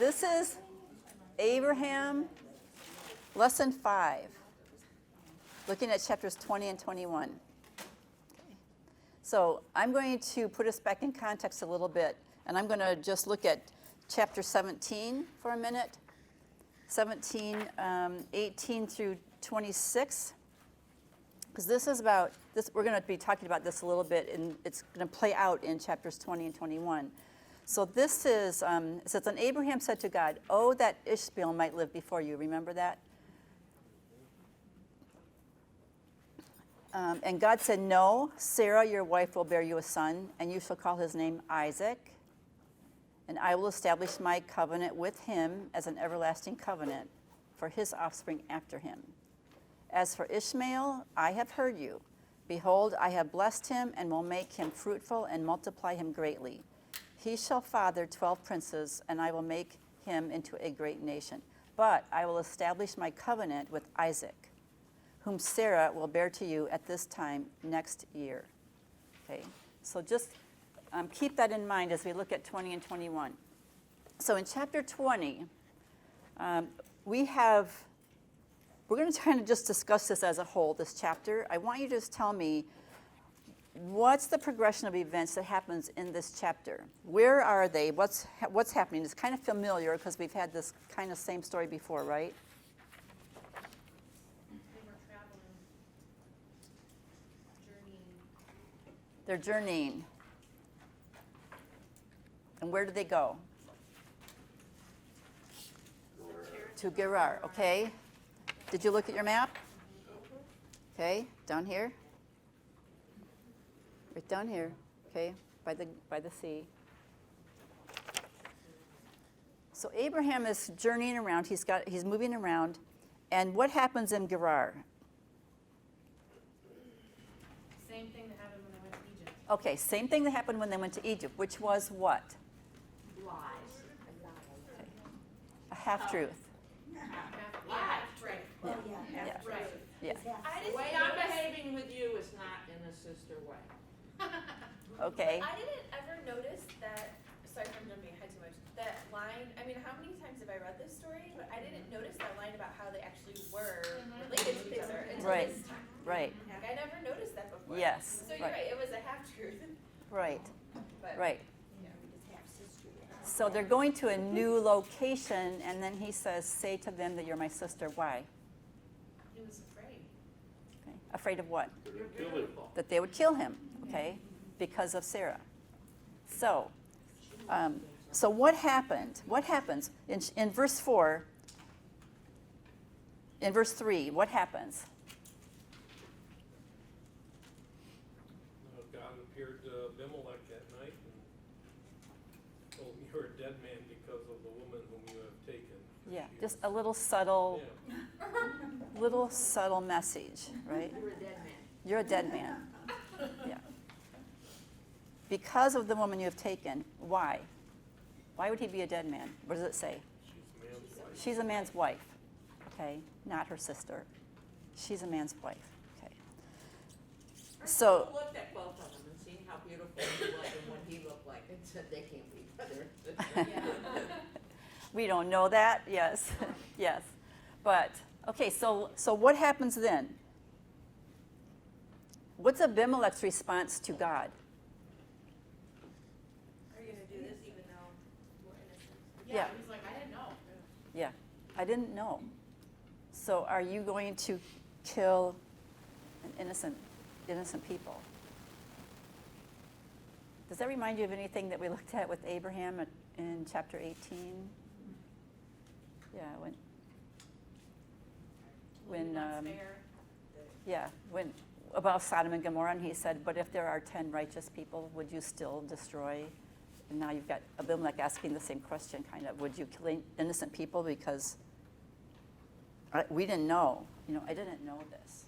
This is Abraham, lesson 5, looking at chapters 20 and 21. Okay. So I'm going to put us back in context a little bit, and I'm going to just look at chapter 17 for a minute, 17, 18 through 26, because this is about, this. We're going to be talking about this a little bit, and it's going to play out in chapters 20 and 21. So this is, it says, and Abraham said to God, "Oh, that Ishmael might live before you." Remember that? And God said, "No, Sarah, your wife, will bear you a son, and you shall call his name Isaac. And I will establish my covenant with him as an everlasting covenant for his offspring after him. As for Ishmael, I have heard you. Behold, I have blessed him and will make him fruitful and multiply him greatly. He shall father 12 princes, and I will make him into a great nation. But I will establish my covenant with Isaac, whom Sarah will bear to you at this time next year." Okay, so just keep that in mind as we look at 20 and 21. So in chapter 20, we're going to kind of just discuss this as a whole, this chapter. I want you to just tell me, what's the progression of events that happens in this chapter? Where are they? What's happening? It's kind of familiar because we've had this kind of same story before, right? They were traveling, journeying. They're journeying. And where do they go? To Gerar, okay. Did you look at your map? Okay, down here. Right down here, okay, by the sea. So Abraham is journeying around. He's moving around, and what happens in Gerar? Same thing that happened when they went to Egypt. Okay, same thing that happened when they went to Egypt, which was what? Lies. A half-truth. Right. Well, Yeah. yeah. Right. Yeah. I The didn't way I'm notice- behaving with you is not in a sister way. Okay. I didn't ever notice that, sorry if I'm jumping ahead too much, that line, I mean, how many times have I read this story? But I didn't notice that line about how they actually were related to each other until Right. this time. Right. Like, I never noticed that before. Yes. So you're right, it was a half-truth, Right. but. Right. Yeah. So they're going to a new location, and then he says, "Say to them that you're my sister." Why? He was afraid. Okay. Afraid of what? You're beautiful. That they would kill him, okay, because of Sarah. So, so what happened? What happens in verse 4? In verse 3, what happens? God appeared to Abimelech at night and told him, "You're a dead man because of the woman whom you have taken." Yeah, She just is- a little subtle, Yeah. message, right? You're a dead man. You're a dead man. Yeah. Because of the woman you have taken. Why? Why would he be a dead man? What does it say? She's a man's wife. She's a man's wife, okay? Not her sister. She's a man's wife, okay? So, I looked at both of them and seen how beautiful he was and what he looked like and said they can't be brother. we don't know that, yes, yes. But, okay, so what happens then? What's Abimelech's response to God? Are you gonna do this even though we're innocent? Yeah. He was like, I didn't know. Yeah, I didn't know. So are you going to kill an innocent people? Does that remind you of anything that we looked at with Abraham in chapter 18? Yeah, when Not fair. yeah, when about Sodom and Gomorrah, and he said, "But if there are 10 righteous people, would you still destroy?" And now you've got Abimelech asking the same question, kind of, would you kill innocent people because we didn't know, I didn't know this.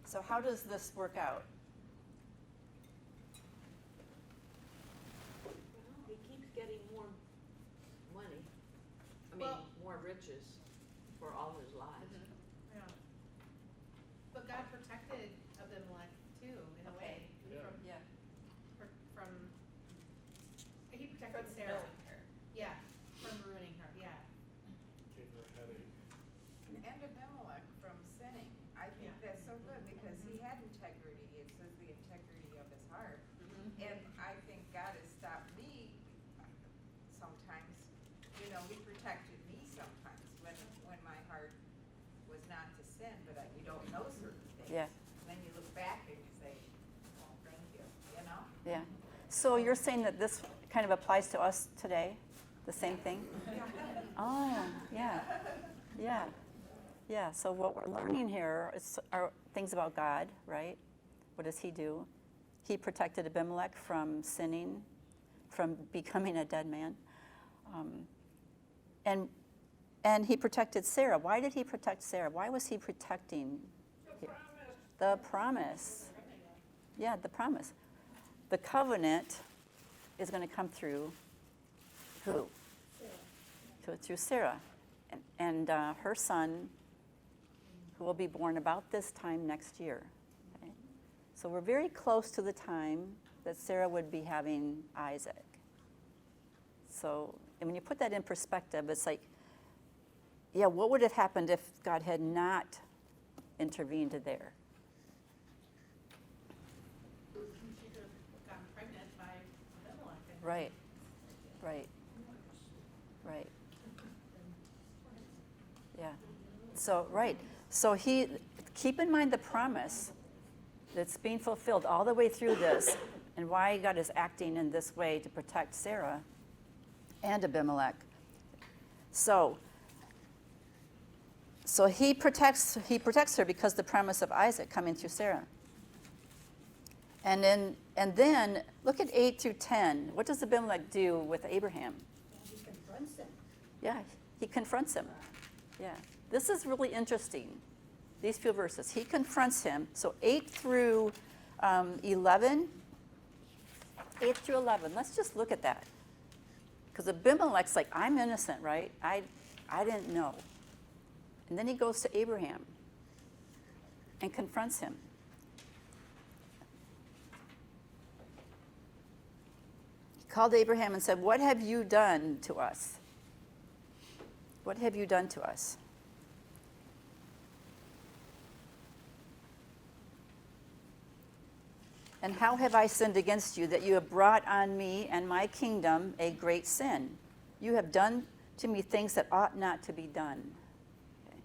So how does this work out? He keeps getting more money. I mean, Well- more riches for all his lives. Yeah. But God protected Abimelech too, in a way, Yeah. from, Yeah. from Yeah. So you're saying that this kind of applies to us today? The same thing? Oh, yeah. Yeah. Yeah. So what we're learning here are things about God, right? What does he do? He protected Abimelech from sinning, from becoming a dead man. And he protected Sarah. Why did he protect Sarah? Why was he protecting the promise? Yeah, the promise. The covenant is going to come through who? Through Sarah. And her son, who will be born about this time next year. Okay? So we're very close to the time that Sarah would be having Isaac. So, and when you put that in perspective, it's like, yeah, what would have happened if God had not intervened there? She could have gotten pregnant by Abimelech. and- Right, right, right. Yeah. So, right. So keep in mind the promise that's being fulfilled all the way through this and why God is acting in this way to protect Sarah and Abimelech. So he protects her because the promise of Isaac coming through Sarah. And then look at 8 through 10. What does Abimelech do with Abraham? He confronts him. Yeah, he confronts him. Yeah, this is really interesting. These few verses. He confronts him. So 8 through 11. 8 through 11. Let's just look at that. Because Abimelech's like, I'm innocent, right? I didn't know. And then he goes to Abraham and confronts him. He called Abraham and said, "What have you done to us? What have you done to us?" "And how have I sinned against you that you have brought on me and my kingdom a great sin? You have done to me things that ought not to be done." Okay.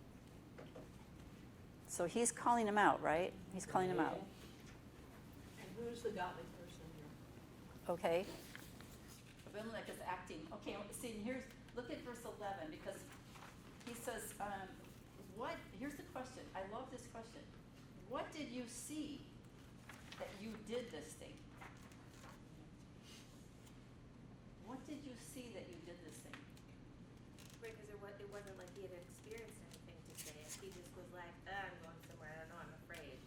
So he's calling him out, right? He's calling him out. And who's the godly person here? Okay. Abimelech is acting. Okay, see, look at verse 11, because he says, here's the question. I love this question. What did you see that you did this thing? What did you see that you did this thing? Right, because it wasn't like he had experienced anything to say it. He just was like, I'm going somewhere, I don't know, I'm afraid.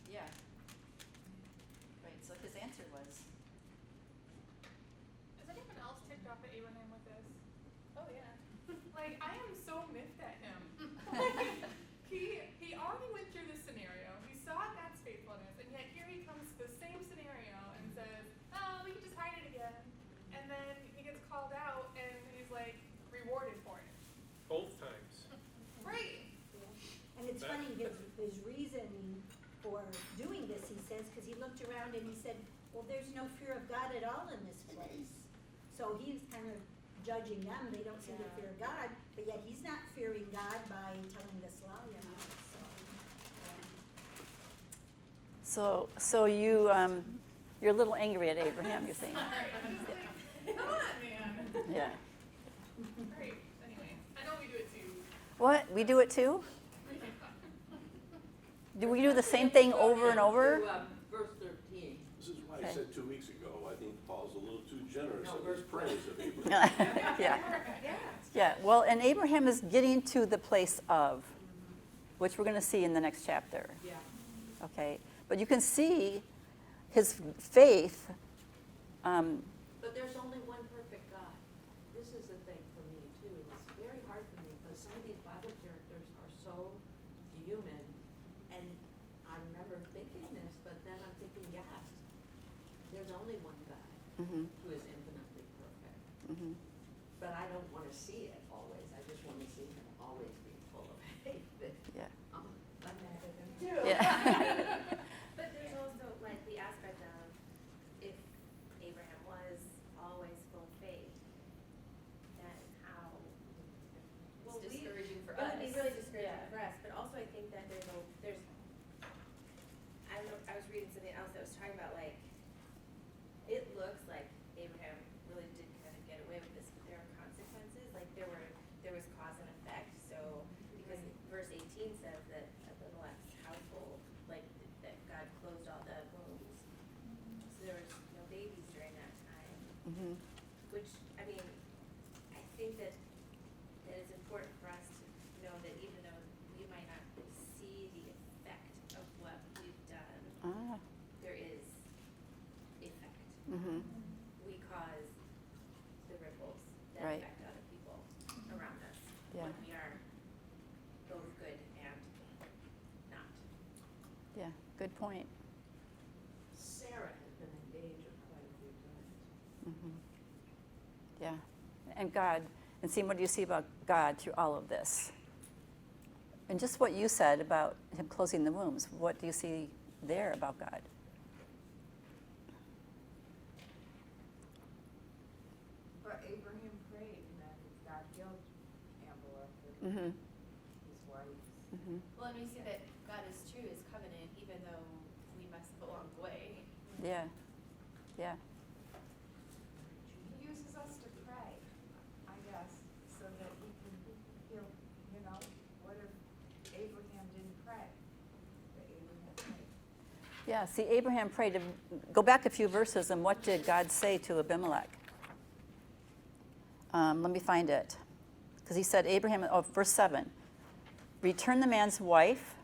Yeah. Right, so his answer was, Is anyone else ticked off at Abraham with this? Oh, yeah. Like, I am so miffed at him. He already went through this scenario. He saw God's faithfulness, and yet here he comes to the same scenario and says, "Oh, we can just hide it again." And then he gets called out, and he's like rewarded for it. Both times. Right. And it's funny, his reasoning for doing this, he says, because he looked around and he said, well, there's no fear of God at all in this place. So he's kind of judging them. They don't seem to fear God, but yet he's not fearing God by telling this lie. so you're a little angry at Abraham, you're saying. Come on, man. Yeah. Right. Anyway, I know we do it too. What? We do it too? Do we do the same thing over and over? To, verse 13. This is why Okay. I said 2 weeks ago, I think Paul's a little too generous No, in verse his praise of Abraham. Yeah. Yeah. Well, and Abraham is getting to the place of, which we're going to see in the next chapter. Yeah. Okay. But you can see his faith. But there's only one perfect God. This is the thing for me too. It's very hard for me because some of these Bible characters are so human, and I remember thinking this, but then I'm thinking, yes, there's only one God Mhm. who is infinitely perfect. Mhm. But I don't want to see it always. I just want to see him always be full of faith. Yeah. I'm mad at him too. Yeah. But there's also like the aspect of if Abraham was always full of faith, then how Well, it's we- discouraging for it us. would be really discouraging yeah. for us, but also I think that I was reading something else that was talking about like Mhm. Which, I mean, I think that it's important for us to know that even though we might not see the effect of what we've done, Ah, there is effect. mhm. We cause the ripples that Right. affect other people around us Yeah. when we are both good and not. Yeah, good point. Sarah had been in danger quite a few times. Mhm. Yeah, and God, and see, what do you see about God through all of this? And just what you said about him closing the wombs, what do you see there about God? But Abraham prayed and then God healed Amalek and Mm-hmm. his wife. Mm-hmm. Well, and we see that God is true to his covenant even though we mess up along the way. Yeah, yeah, He uses us to pray, I guess, so that he can heal, what if Abraham didn't pray? But Abraham prayed. yeah. See, Abraham prayed. Go back a few verses, and what did God say to Abimelech? Let me find it. Because he said, Abraham, verse 7, return the man's wife,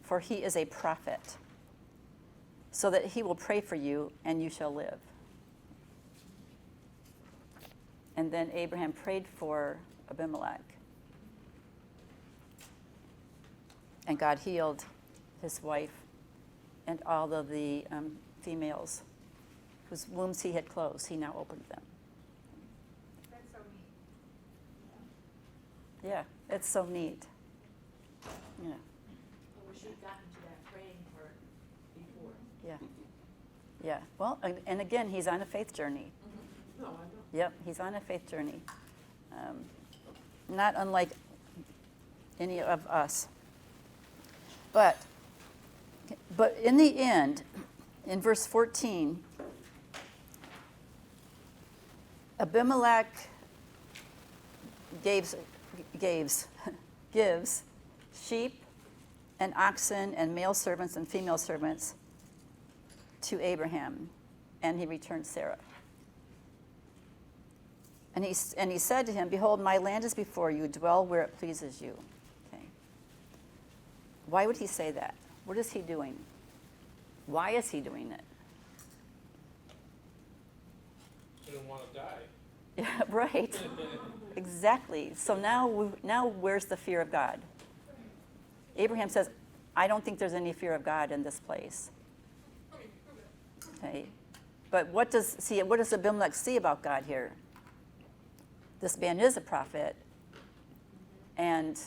for he is a prophet, so that he will pray for you, and you shall live. And then Abraham prayed for Abimelech. And God healed his wife and all of the females whose wombs he had closed. He now opened them. That's so neat. Yeah, it's so neat. Yeah, I wish you'd gotten to that praying part before. yeah, yeah. Well, and again, he's on a faith journey. No, I know. Yep, he's on a faith journey. Not unlike any of us. But in the end, in verse 14, Abimelech gives sheep and oxen and male servants and female servants to Abraham, and he returned Sarah. And he said to him, behold, my land is before you, dwell where it pleases you. Okay. Why would he say that? What is he doing? Why is he doing it? Didn't want to die. Yeah, right. Exactly. So now where's the fear of God? Abraham says, I don't think there's any fear of God in this place. Okay. But what does Abimelech see about God here? This man is a prophet, and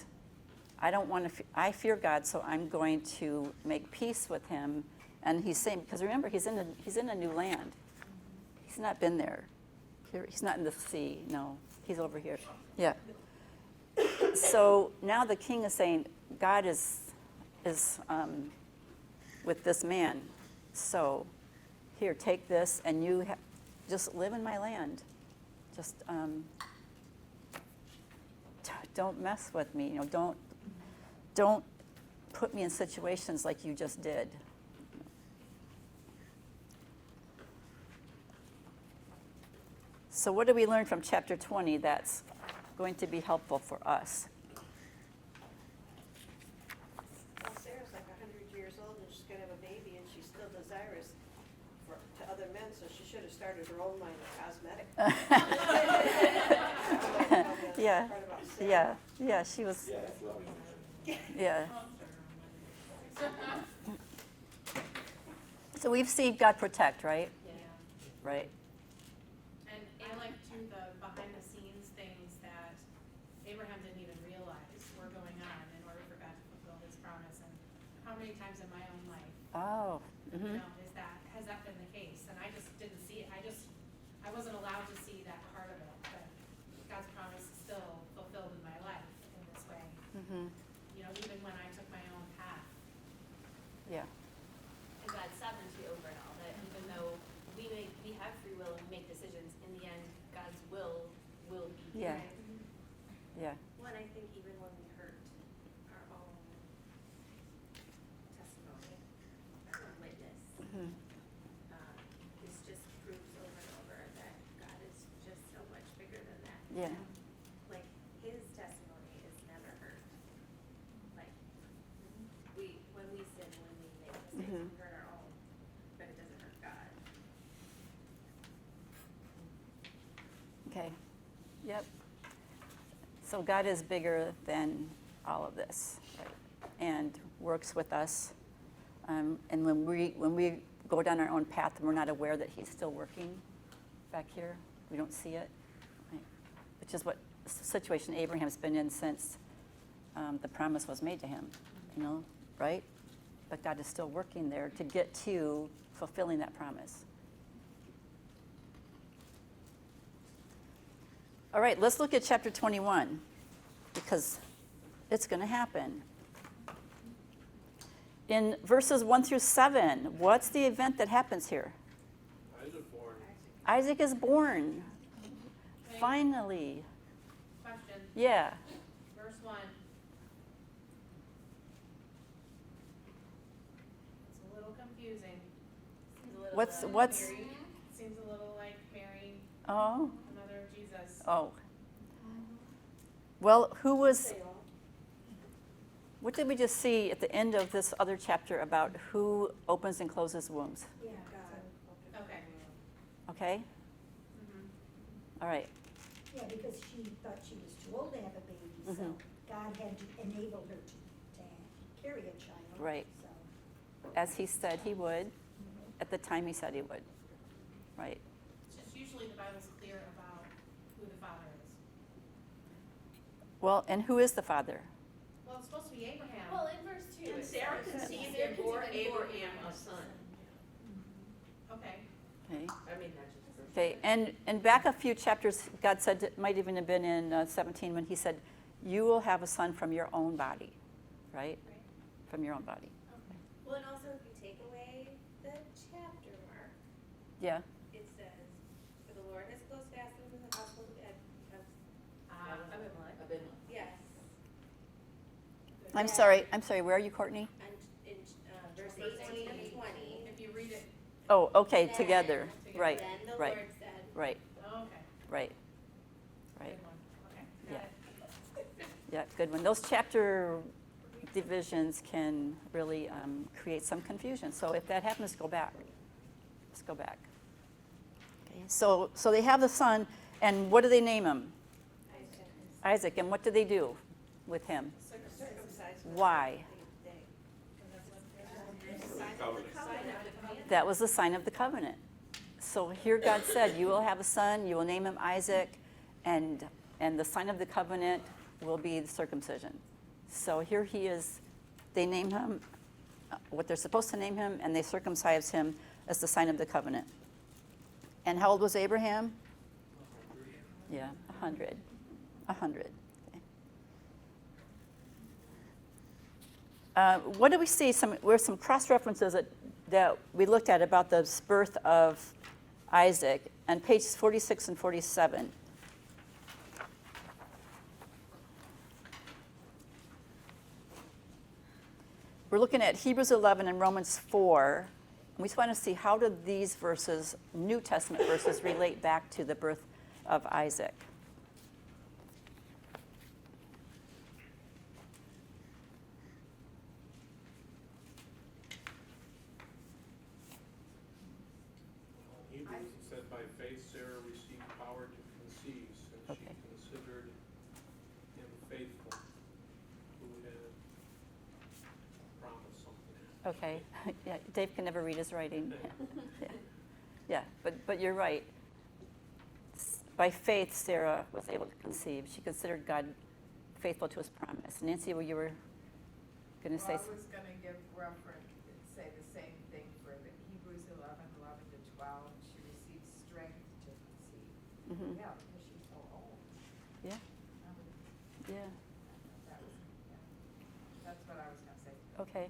I fear God, so I'm going to make peace with him. And he's saying, because remember, he's in a new land. He's not been there. He's not in the sea. No, he's over here. Yeah. So now the king is saying, God is with this man. So here, take this, and you just live in my land. Just don't mess with me. Don't put me in situations like you just did. So what do we learn from chapter 20 that's going to be helpful for us? Well, Sarah's like 100 years old and she's gonna have a baby and she's still desirous to other men, so she should have started her own line of cosmetics. Yeah, Part about Sarah. yeah, she was, Yeah, that's what yeah. So we've seen God protect, right? Yeah. Right. And I like too the behind the scenes things that Abraham didn't even realize were going on in order for God to fulfill his promise. And how many times in my own life, Oh. you Mhm. know, has that been the case? And I just didn't see it. I wasn't allowed to see that part of it, but God's promise is still fulfilled in my life in this way. Mhm. You know, even when I took my own path. Yeah. And God's sovereignty over it all, that even though we have free will and we make decisions, in the end, God's will be. Yeah. Right? Yeah. Well, and I think even when we hurt our own testimony, our own witness, Mhm. this just proves over and over that God is Yeah. Like, his testimony is never heard. Like, when we sin, when we make mistakes, Mhm. we hurt our own, but it doesn't hurt God. Okay, yep. So God is bigger than all of this, right? And works with us. And when we go down our own path and we're not aware that he's still working back here, we don't see it, right? Which is what situation Abraham's been in since the promise was made to him, right? But God is still working there to get to fulfilling that promise. All right, let's look at chapter 21, because it's going to happen. In verses 1 through 7, what's the event that happens here? Isaac born. Isaac is born. Okay. Finally. Question, Yeah. verse 1. It's a little confusing. Seems a little What's- like what's- Mary- Seems a little like Mary, Oh. the mother of Jesus. Oh. Well, what did we just see at the end of this other chapter about who opens and closes wombs? Yeah, Okay. Okay? Mhm. All right. yeah, because she thought she was too old to have a baby, so Mhm. God had to enable her to carry a child. Right. So, As he said he would, at the time he said he would. Right. It's just usually the Bible's clear about who the father is. Well, and who is the father? Well, it's supposed to be Abraham. Well, in verse 2, And it Sarah says- conceived Sarah and bore conceived and bore Abraham a son. Okay. Okay. I mean, that's just verse. Okay, and back a few chapters, God said, it might even have been in 17, when he said, you will have a son from your own body, right? Right. From your own body. Well, and also if you take away the chapter mark, Yeah, it says, for the Lord has closed fast into the household of Ed, because, Abimelech. Abimelech. Yes, I'm sorry, where are you, Courtney? and in, verse 18 and 20. If you read it, Oh, okay, Then- together, right, Then the right, Lord said, right, oh, okay. right, Good right. one. Okay. Yeah. Got it. Yeah, good one. Those chapter divisions can really create some confusion. So if that happens, go back. Let's go back. Okay, so they have the son, and what do they name him? Isaac. And what do they do with him? Circumcised. Why? That was the sign of the covenant. So here God said, you will have a son, you will name him Isaac, and the sign of the covenant will be the circumcision. So here he is, they name him what they're supposed to name him, and they circumcise him as the sign of the covenant. And how old was Abraham? Yeah, 100. 100. What do we see? Were some cross references that we looked at about the birth of Isaac on pages 46 and 47. We're looking at Hebrews 11 and Romans 4. And we just want to see how do these verses, New Testament verses, relate back to the birth of Isaac. Hebrews, it said, by faith Sarah received power to conceive, since she Okay. considered him faithful, who had promised something. Okay, yeah, Dave can never read his writing. Yeah, but you're right. By faith, Sarah was able to conceive. She considered God faithful to his promise. Nancy, you were going to say, Well, I was gonna give reference, say the same thing for the Hebrews 11:11-12. She received strength to conceive. Mhm. Yeah, because she's so old. yeah, yeah, That was, yeah. That's what I was gonna say. okay.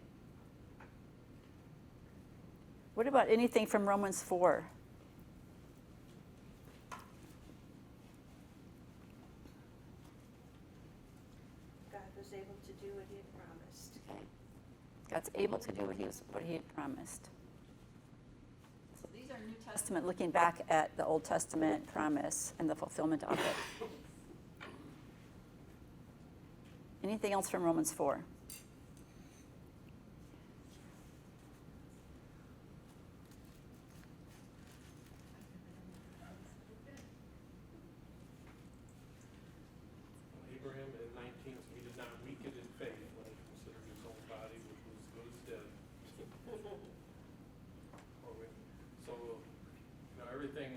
What about anything from Romans 4? God was able to do what he had promised. Okay. God's able to do what he had promised. So these are New Testament looking back at the Old Testament promise and the fulfillment of it. Anything else from Romans 4? Abraham in 19, so he did not weaken in faith when he considered his own body, which was as good as dead. So, everything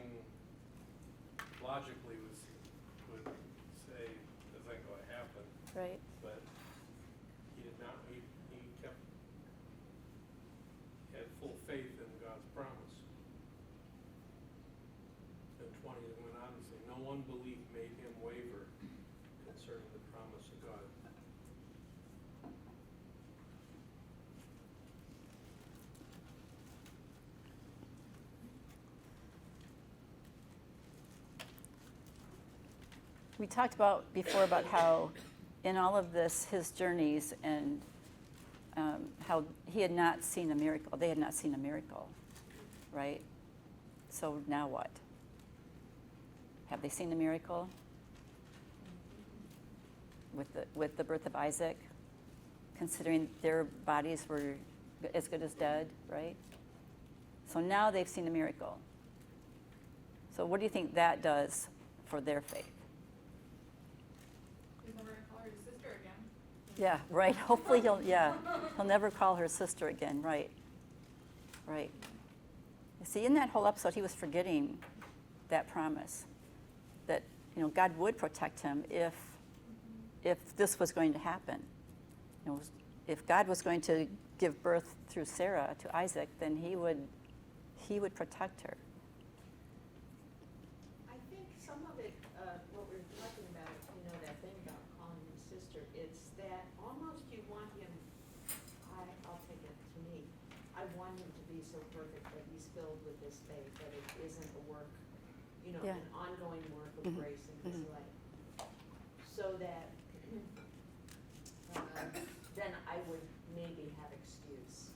logically would say this ain't gonna happen, Right. but he did not, he had full faith in God's promise. And 20, it went on to say, no unbelief made him waver concerning the promise of God. We talked about before about how in all of this, his journeys and how he had not seen a miracle. They had not seen a miracle, right? So now what? Have they seen a miracle with the birth of Isaac, considering their bodies were as good as dead, right? So now they've seen a miracle. So what do you think that does for their faith? He's never gonna call her his sister again. Yeah, right. Hopefully he'll never call her sister again, right? Right. You see, in that whole episode, he was forgetting that promise that, God would protect him if this was going to happen. If God was going to give birth through Sarah to Isaac, then he would protect her. I think some of it, what we're talking about, that thing about calling him sister, it's that almost you want him, I'll take it to me, I want him to be so perfect that he's filled with this faith, that it isn't a work, Yeah. an ongoing work of Mhm. grace in his Mhm. life. So that, then I would maybe have excuse,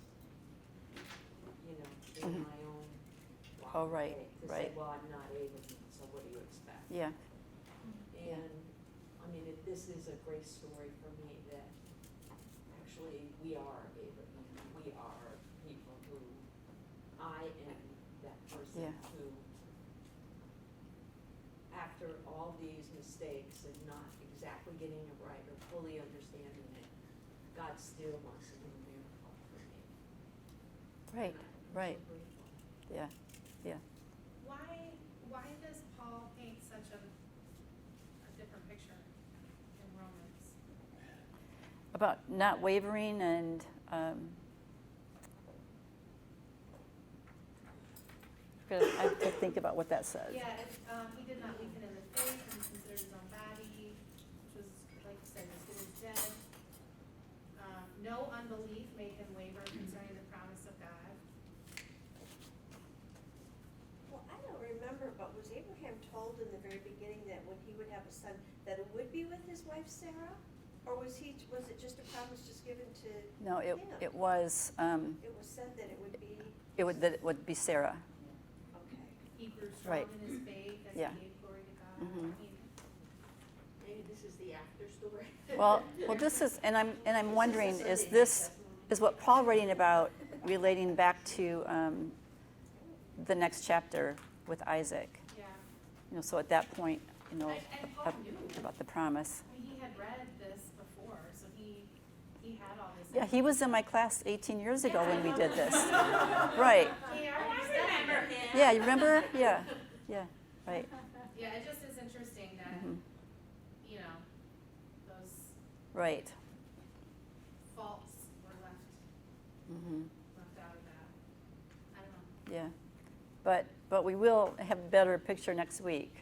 in Mhm. my own walk Oh, of right, faith, to say, right. well, I'm not Abraham, so what do you expect? Yeah. And, this is a great story for me that actually we are Abraham. We are people who, I am that person Yeah. who, after all these mistakes and not exactly getting it right or fully understanding it, God still wants to do a miracle for me. Right. And I'm Right. so grateful. Yeah. Yeah. Why does Paul paint such a different picture in Romans? About not wavering and I have to think about what that says. Yeah, he did not weaken in the faith and considered his own body, which was, like you said, as good as dead. No unbelief made him waver concerning the promise of God. Well, I don't remember, but was Abraham told in the very beginning that when he would have a son, that it would be with his wife Sarah? Or was it just a promise just given to No, him? it was It was said that it would be, that it would be Sarah. okay. He grew strong Right. in his faith as he Yeah. gave glory to God. Mhm. Maybe this is the after story. Well, this is, and I'm wondering, is what Paul writing about relating back to the next chapter with Isaac? Yeah. So at that point, And Paul knew. about the promise. I mean, he had read this before, so he had all this. Yeah, he was in my class 18 years ago when we did this. Right. He already remember him. Yeah, you remember? Yeah. Yeah. Right. Yeah, it just is interesting that, Mhm. those Right. faults were left Mhm. out of that. I don't know. Yeah. But we will have a better picture next week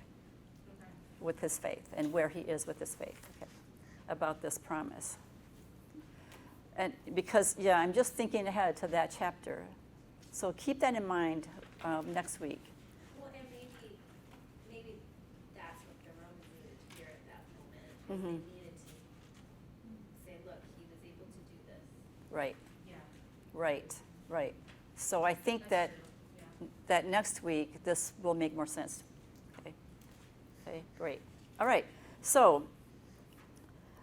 Okay. with his faith and where he is with his faith, okay, about this promise. And because, I'm just thinking ahead to that chapter. So keep that in mind next week. Well, and maybe that's what the Romans needed to hear at that moment. Mhm. They needed to say, look, he was able to do this. Right, Yeah. right. So I think That's that true. that next week, this will make more sense. Okay, great. All right, so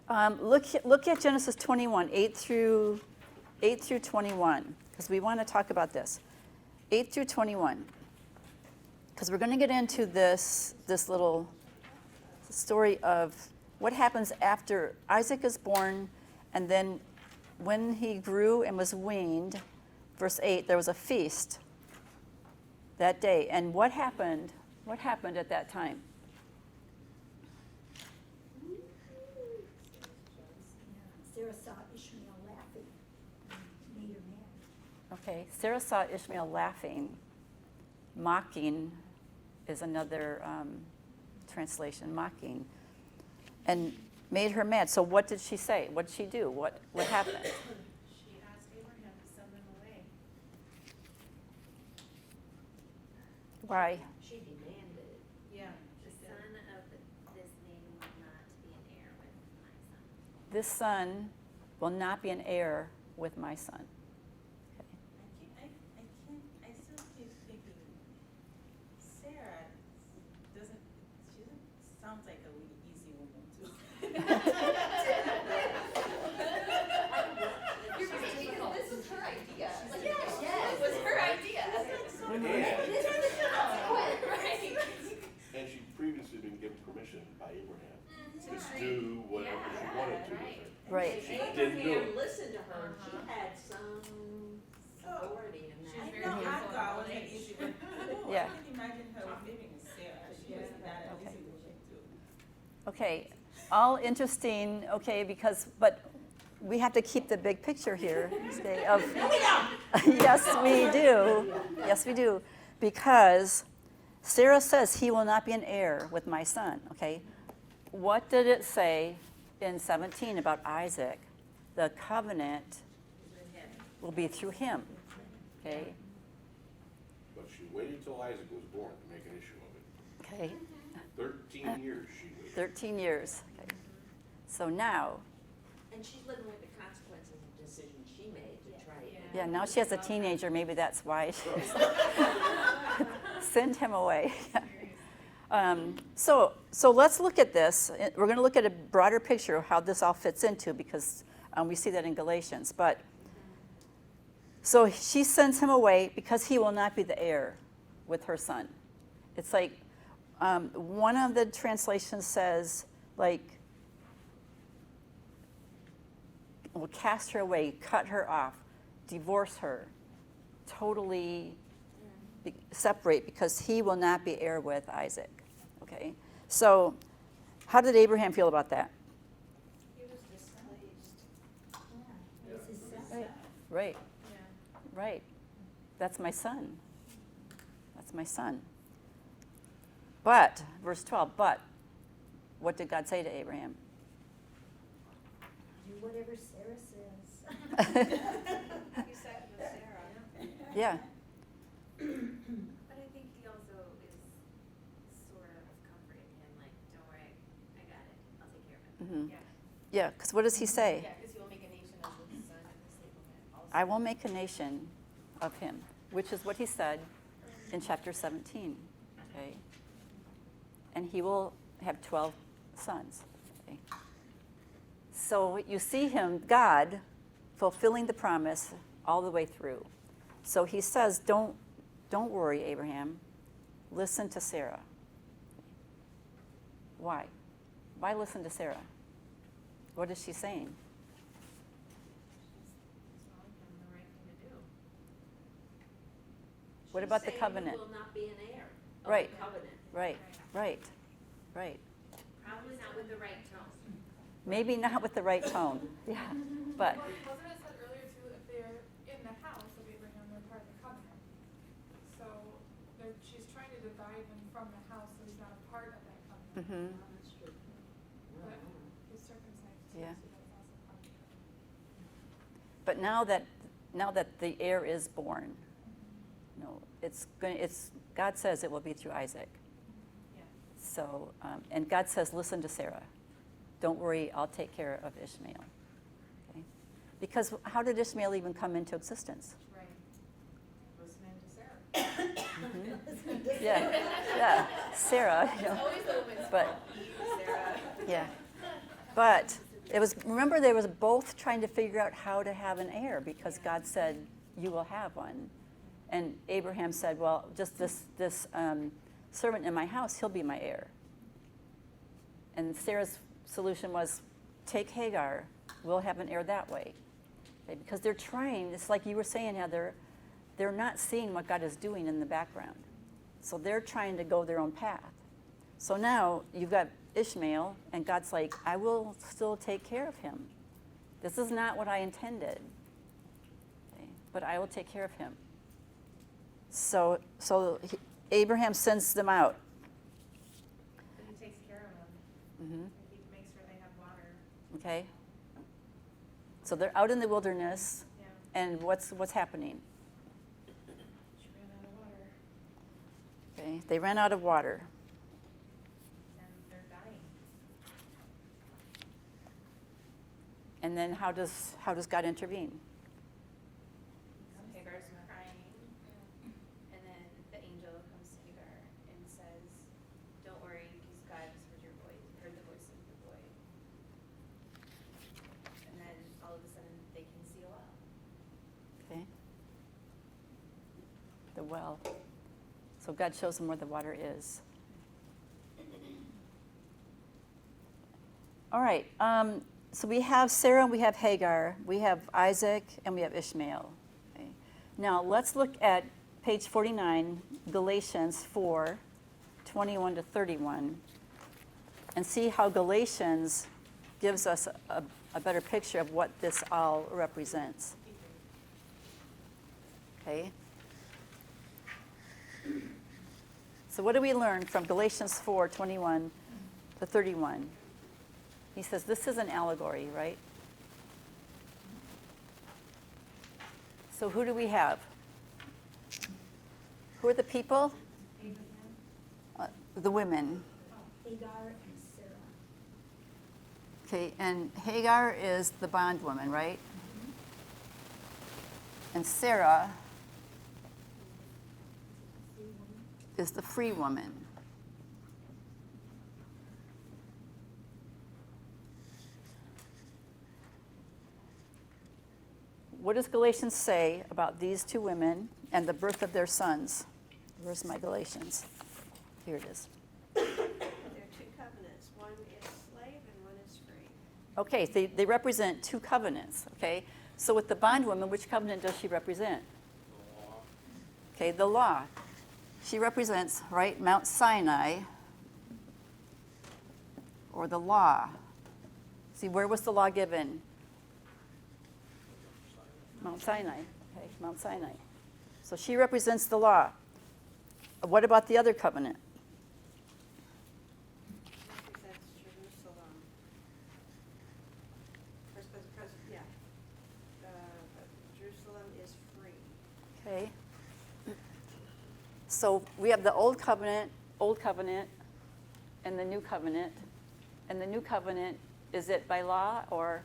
Look at Genesis 21, 8 through 21, because we want to talk about this. 8 through 21, because we're going to get into this little story of what happens after Isaac is born, and then when he grew and was weaned, verse 8, there was a feast that day. And what happened? What happened at that time? Sarah saw Ishmael laughing, made her mad. Okay, Sarah saw Ishmael laughing. Mocking is another translation, mocking. And made her mad. So what did she say? What did she do? What happened? She asked Abraham to send them away. Why? She demanded it. Yeah. The son of this name will not be an heir with my son. This son will not be an heir with my son. I still keep thinking, Sarah sounds like a really easy woman too. This is her idea. Yes, it was her idea. And she'd previously been given permission by Abraham To to treat- do whatever she yeah, wanted to with right. it. Right. She didn't do Abraham it. listened to her, she had some authority in She's that. very I beautiful thought in was an old age. issue, but no, Yeah. I can imagine her living with Sarah. She was not an Okay. easy woman too. Okay, all interesting, okay, but we have to keep the big picture here. Say, of, yes, we do. Yes, we do. Because Sarah says he will not be an heir with my son, okay? What did it say in 17 about Isaac? The covenant will be through him, okay? But she waited till Isaac was born to make an issue of it. Okay, 13 years she waited. 13 years. Okay. So now, And she's living with the consequences of the decision she made to try it. yeah, now she has a teenager, maybe that's why she's send him away. So let's look at this. We're going to look at a broader picture of how this all fits into, because we see that in Galatians. But so she sends him away because he will not be the heir with her son. It's like one of the translations says, like, will cast her away, cut her off, divorce her, totally separate, because he will not be heir with Isaac. Okay, so how did Abraham feel about that? He was displeased. Yeah, it was his son. Right, Yeah. right. That's my son. That's my son. But, verse 12, but what did God say to Abraham? Do whatever Sarah says. He sided with Sarah. Yeah, But I think he also is sort of comforting him, like, don't worry, I got it, I'll take care of it. mhm. Yeah. Yeah, because what does he say? Yeah, because he will make a nation of his son and his seed also. I will make a nation of him, which is what he said in chapter 17. Okay? And he will have 12 sons. Okay? So you see him, God, fulfilling the promise all the way through. So he says, don't worry, Abraham. Listen to Sarah. Why? Why listen to Sarah? What is she saying? It's telling him the right thing to do. What She's about the saying covenant? you will not be an heir of Right. the covenant. Right, right, right. Probably not with the right tone. Maybe not with the right tone. Yeah, but Wasn't it said earlier too, if they're in the house of Abraham, they're part of the covenant? So she's trying to divide him from the house, so he's not a part of that covenant. mhm. Oh, that's true. But Oh. he's circumcised too, Yeah. so that's also part of the covenant. But now that the heir is born, it's God says it will be through Isaac. Yeah. So and God says, listen to Sarah. Don't worry, I'll take care of Ishmael. Okay? Because how did Ishmael even come into existence? Right. Listening to Sarah. Yeah, Sarah. You know. Always the woman's But fault. Eve, Sarah. yeah, but It was, remember, they was both trying to figure out how to have an heir because God said, you will have one. And Abraham said, well, just this servant in my house, he'll be my heir. And Sarah's solution was, take Hagar, we'll have an heir that way. Okay, because they're trying, it's like you were saying, Heather, they're not seeing what God is doing in the background. So they're trying to go their own path. So now you've got Ishmael, and God's like, I will still take care of him. This is not what I intended, okay, but I will take care of him. So Abraham sends them out. But he takes care of them. Mm-hmm. He makes sure they have water. Okay? So they're out in the wilderness, Yeah. and what's happening? She ran out of water. Okay, they ran out of water. And they're dying. And then how does God intervene? Hagar's crying, and then the angel comes to Hagar and says, "Don't worry, because God has heard the voice of the boy." And then all of a sudden, they can see a well. Okay. The well. So God shows them where the water is. All right. So we have Sarah, we have Hagar, we have Isaac, and we have Ishmael. Okay. Now let's look at page 49, Galatians 4, 21 to 31, and see how Galatians gives us a better picture of what this all represents. Okay. So what do we learn from Galatians 4, 21 to 31? He says this is an allegory, right? So who do we have? Who are the people? The women. Hagar and Sarah. Okay, and Hagar is the bondwoman, right? And Sarah is the free woman. What does Galatians say about these two women and the birth of their sons? Where's my Galatians? Here it is. There are two covenants, one is slave and one is free. Okay, they represent two covenants, okay? So with the bondwoman, which covenant does she represent? The law. Okay, the law. She represents, right, Mount Sinai, or the law. See, where was the law given? Mount Sinai. Okay, Mount Sinai. So she represents the law. What about the other covenant? Represents Jerusalem. Yeah. But Jerusalem is free. Okay. So we have the old covenant, and the new covenant. And the new covenant, is it by law or?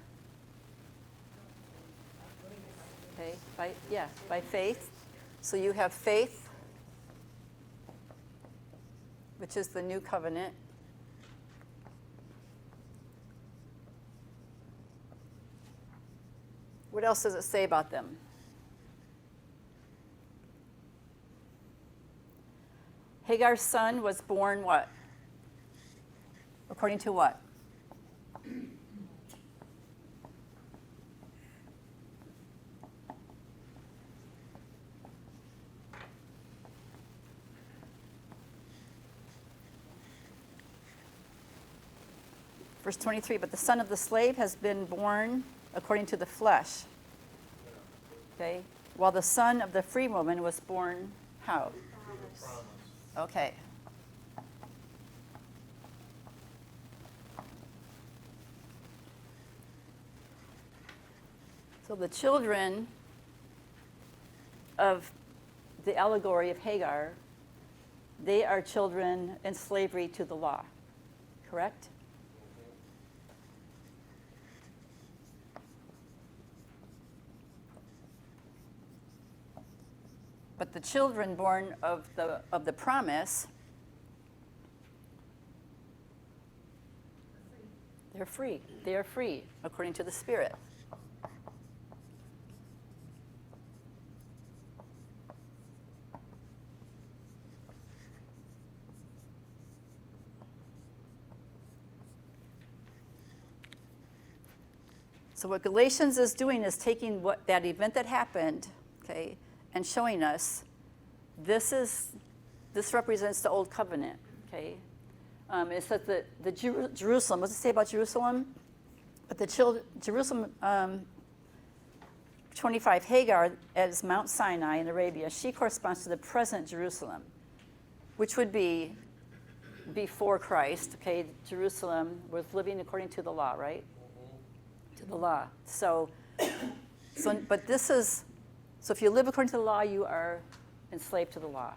Okay, by faith. So you have faith, which is the new covenant. What else does it say about them? Hagar's son was born what? According to what? Verse 23, but the son of the slave has been born according to the flesh. Okay? While the son of the free woman was born how? Promise. Okay. So the children of the allegory of Hagar, they are children in slavery to the law, correct? But the children born of the promise They're free. They are free according to the Spirit. So what Galatians is doing is taking what that event that happened, okay, and showing us this represents the old covenant, okay. It says that Jerusalem. What does it say about Jerusalem? But the Jerusalem 25 Hagar as Mount Sinai in Arabia. She corresponds to the present Jerusalem, which would be before Christ. Okay, Jerusalem was living according to the law, right? To the law. But this is, so if you live according to the law, you are enslaved to the law.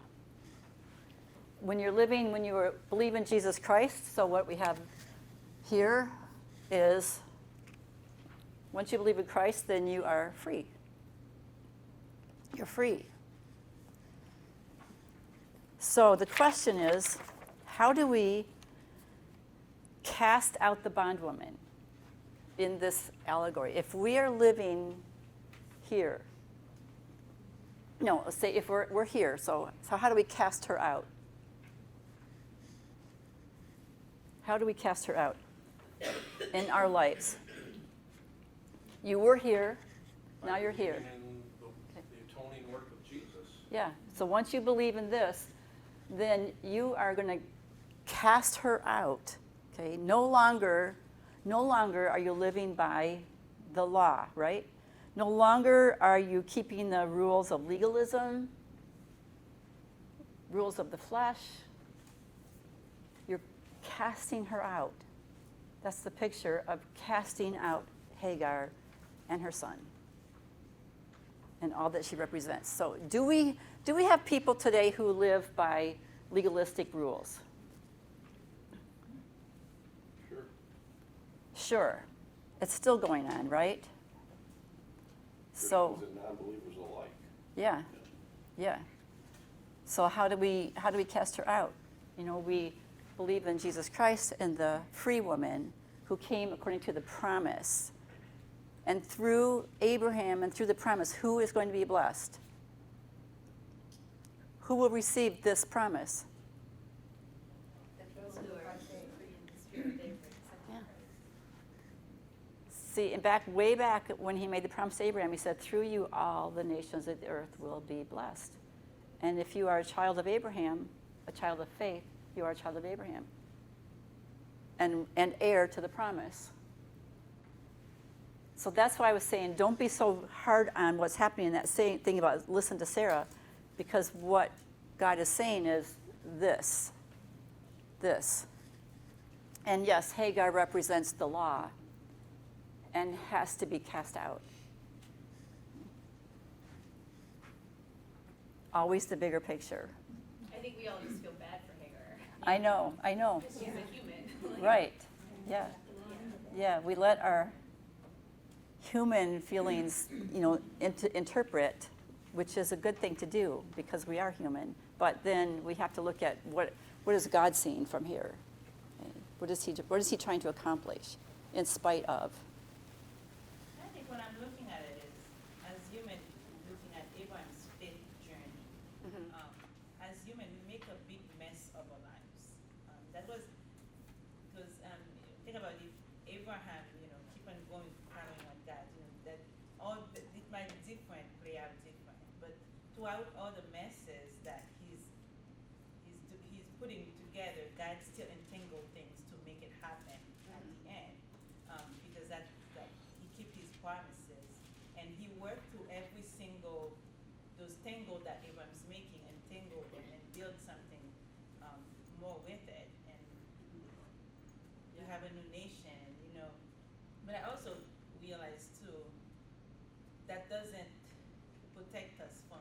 When you believe in Jesus Christ, so what we have here is, once you believe in Christ, then you are free. You're free. So the question is, how do we cast out the bondwoman in this allegory? If we are living here, no, let's say if we're here, so how do we cast her out? How do we cast her out in our lives? You were here, now you're here. In the atoning work of Jesus. Yeah, so once you believe in this, then you are going to cast her out, okay? No longer are you living by the law, right? No longer are you keeping the rules of legalism, rules of the flesh. You're casting her out. That's the picture of casting out Hagar and her son and all that she represents. So do we have people today who live by legalistic rules? Sure. It's still going on, right? So Christians and non-believers alike. yeah. So how do we cast her out? You know, we believe in Jesus Christ and the free woman who came according to the promise. And through Abraham and through the promise, who is going to be blessed? Who will receive this promise? Those who are free in the spirit, they bring Yeah. See, and way back when he made the promise to Abraham, he said, through you all the nations of the earth will be blessed. And if you are a child of Abraham, a child of faith, you are a child of Abraham. And heir to the promise. So that's why I was saying, don't be so hard on what's happening in that thing about listen to Sarah, because what God is saying is this. And yes, Hagar represents the law and has to be cast out. Always the bigger picture. I think we all just feel bad for Hagar. I know. She's a human. Right, yeah. Yeah, we let our human feelings, interpret, which is a good thing to do because we are human. But then we have to look at what is God seeing from here? What is he trying to accomplish in spite of? I think when I'm looking at it is, as human, looking at Abraham's faith journey, as human, we make a big mess of our lives. That was, because think about if Abraham, keep on going, following on God, that it might be different, play out different. But throughout all the messes that he's putting together, God still entangled things to make it happen at the end, because that he kept his promises, and he worked through every single those tangles that Abraham's making and tangle them and build something more with it, and you have a new nation, But I also realize too that doesn't protect us from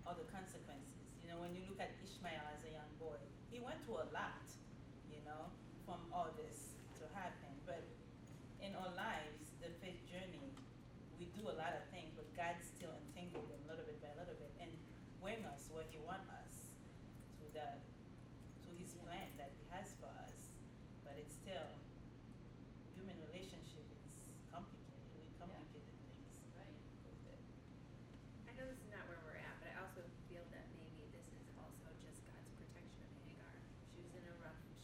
all the consequences. When you look at Ishmael as a young boy, he went through a lot, from all this to happen. But in our lives, the faith journey, we do a lot of things, but God still entangled them little bit by little bit and bring us where he wants us to his plan that he has for us. But it's still, human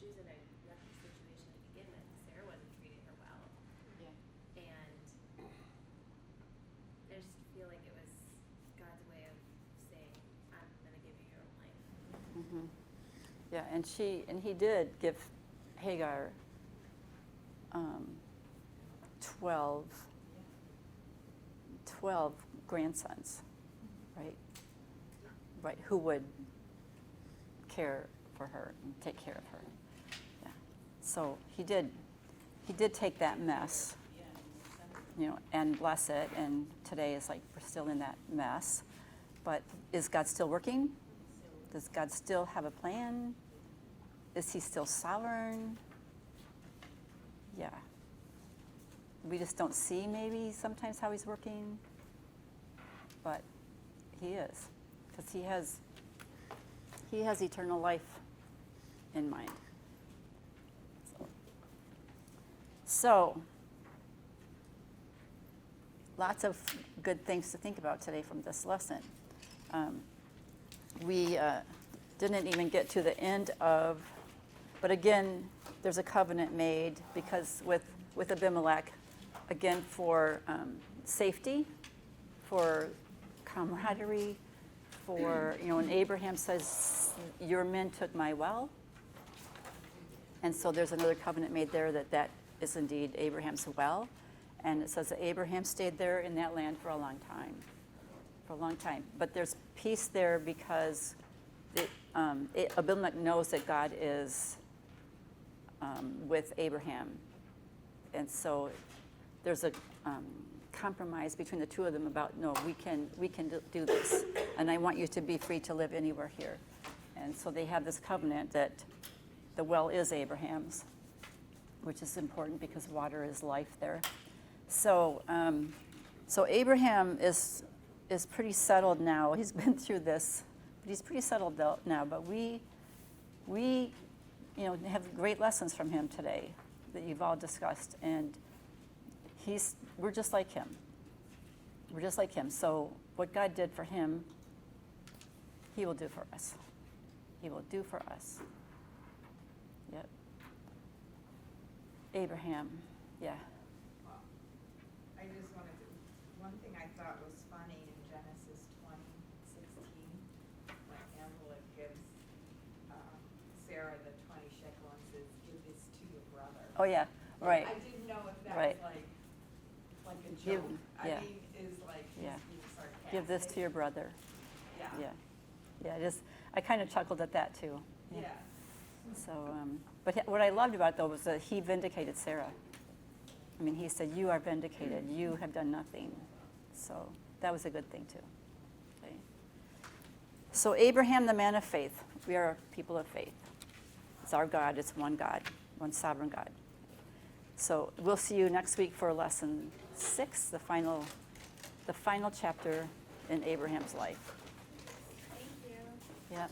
she was in a yucky situation to begin with. Sarah wasn't treating her well. Yeah. And I just feel like it was God's way of saying, I'm gonna give you your own life. Mhm. Yeah, and he did give Hagar 12 grandsons, right? Right, who would care for her and take care of her. Yeah. So he did take that mess, and bless it, and today is like we're still in that mess. But is God still working? Does God still have a plan? Is he still sovereign? Yeah. We just don't see maybe sometimes how he's working, but he is, because he has eternal life in mind. So lots of good things to think about today from this lesson. We didn't even get to the end of, but again, there's a covenant made because with Abimelech, again for safety, for camaraderie, for, and Abraham says, your men took my well. And so there's another covenant made there that is indeed Abraham's well. And it says that Abraham stayed there in that land for a long time. But there's peace there because Abimelech knows that God is with Abraham. And so there's a compromise between the two of them about, no, we can do this. And I want you to be free to live anywhere here. And so they have this covenant that the well is Abraham's, which is important because water is life there. So Abraham is pretty settled now. He's been through this, but he's pretty settled now. But we have great lessons from him today that you've all discussed, and we're just like him. We're just like him. So what God did for him, he will do for us. He will do for us. Yep. Abraham, yeah. I just wanted to, one thing I thought was funny in Genesis 20:16, when Amalek gives Sarah the 20 shekel and says, give this to your brother. Oh, yeah, right. I didn't know if that Right. was like a Give- joke. yeah. I mean, is like, Yeah. he's being sarcastic. Give this to your brother. Yeah. Yeah, I kind of chuckled at that too. Yeah. So, but what I loved about it though was that he vindicated Sarah. I mean, he said, you are vindicated. You have done nothing. So that was a good thing too. Okay. So Abraham, the man of faith. We are people of faith. It's our God. It's one God, one sovereign God. So we'll see you next week for lesson 6, the final chapter in Abraham's life. Thank you. Yeah.